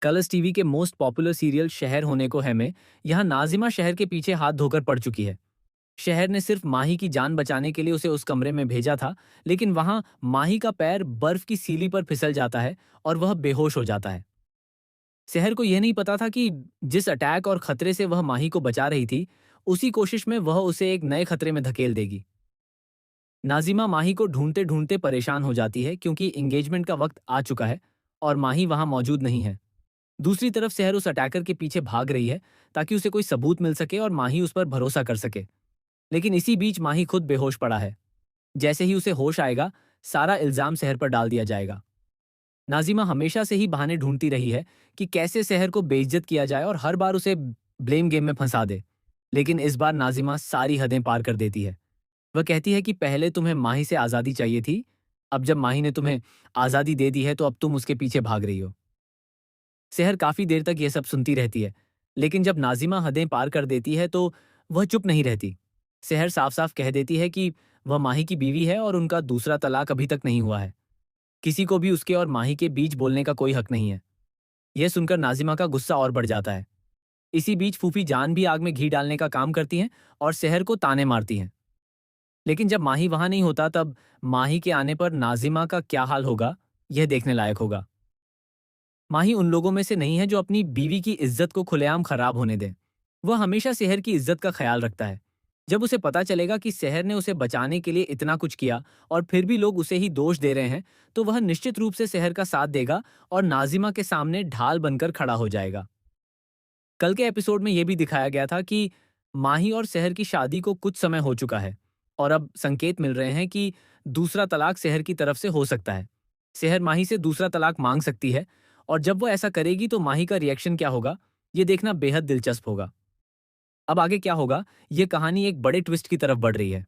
Colors TV के most popular serial शहर होने को है में यहाँ नाजिमा शहर के पीछे हाथ धोकर पड़ चुकी है। शहर ने सिर्फ माही की जान बचाने के लिए उसे उस कमरे में भेजा था, लेकिन वहां माही का पैर बर्फ की सीली पर फिसल जाता है और वह बेहोश हो जाता है। शहर को यह नहीं पता था कि जिस अटैक और खतरे से वह माही को बचा रही थी, उसी कोशिश में वह उसे एक नए खतरे में धकेल देगी। नाजिमा माही को ढूंढते ढूंढते परेशान हो जाती है क्योंकि एंगेजमेंट का वक्त आ चुका है और माही वहां मौजूद नहीं है। दूसरी तरफ शहर उस अटैकर के पीछे भाग रही है ताकि उसे कोई सबूत मिल सके और माही उस पर भरोसा कर सके। लेकिन इसी बीच माही खुद बेहोश पड़ा है। जैसे ही उसे होश आएगा, सारा इल्जाम शहर पर डाल दिया जाएगा। नाजिमा हमेशा से ही बहाने ढूंढती रही है कि कैसे शहर को बेइज्जत किया जाए और हर बार उसे ब्लेम गेम में फंसा दे। लेकिन इस बार नाजिमा सारी हदें पार कर देती है। वह कहती है कि पहले तुम्हें माही से आज़ादी चाहिए थी, अब जब माही ने तुम्हें आज़ादी दे दी है तो अब तुम उसके पीछे भाग रही हो। शहर काफी देर तक यह सब सुनती रहती है, लेकिन जब नाजिमा हदें पार कर देती है तो वह चुप नहीं रहती। शहर साफ साफ कह देती है कि वह माही की बीवी है और उनका दूसरा तलाक अभी तक नहीं हुआ है। किसी को भी उसके और माही के बीच बोलने का कोई हक नहीं है। यह सुनकर नाजिमा का गुस्सा और बढ़ जाता है। इसी बीच फूफी जान भी आग में घी डालने का काम करती हैं और शहर को ताने मारती हैं। लेकिन जब माही वहां नहीं होता, तब माही के आने पर नाजिमा का क्या हाल होगा, यह देखने लायक होगा। माही उन लोगों में से नहीं है जो अपनी बीवी की इज्जत को खुलेआम खराब होने दें। वह हमेशा शहर की इज्जत का ख्याल रखता है। जब उसे पता चलेगा कि शहर ने उसे बचाने के लिए इतना कुछ किया और फिर भी लोग उसे ही दोष दे रहे हैं, तो वह निश्चित रूप से शहर का साथ देगा और नाजिमा के सामने ढाल बनकर खड़ा हो जाएगा। कल के एपिसोड में यह भी दिखाया गया था कि माही और शहर की शादी को कुछ समय हो चुका है और अब संकेत मिल रहे हैं कि दूसरा तलाक शहर की तरफ से हो सकता है। शहर माही से दूसरा तलाक मांग सकती है और जब वो ऐसा करेगी तो माही का रिएक्शन क्या होगा, ये देखना बेहद दिलचस्प होगा। अब आगे क्या होगा, ये कहानी एक बड़े ट्विस्ट की तरफ बढ़ रही है।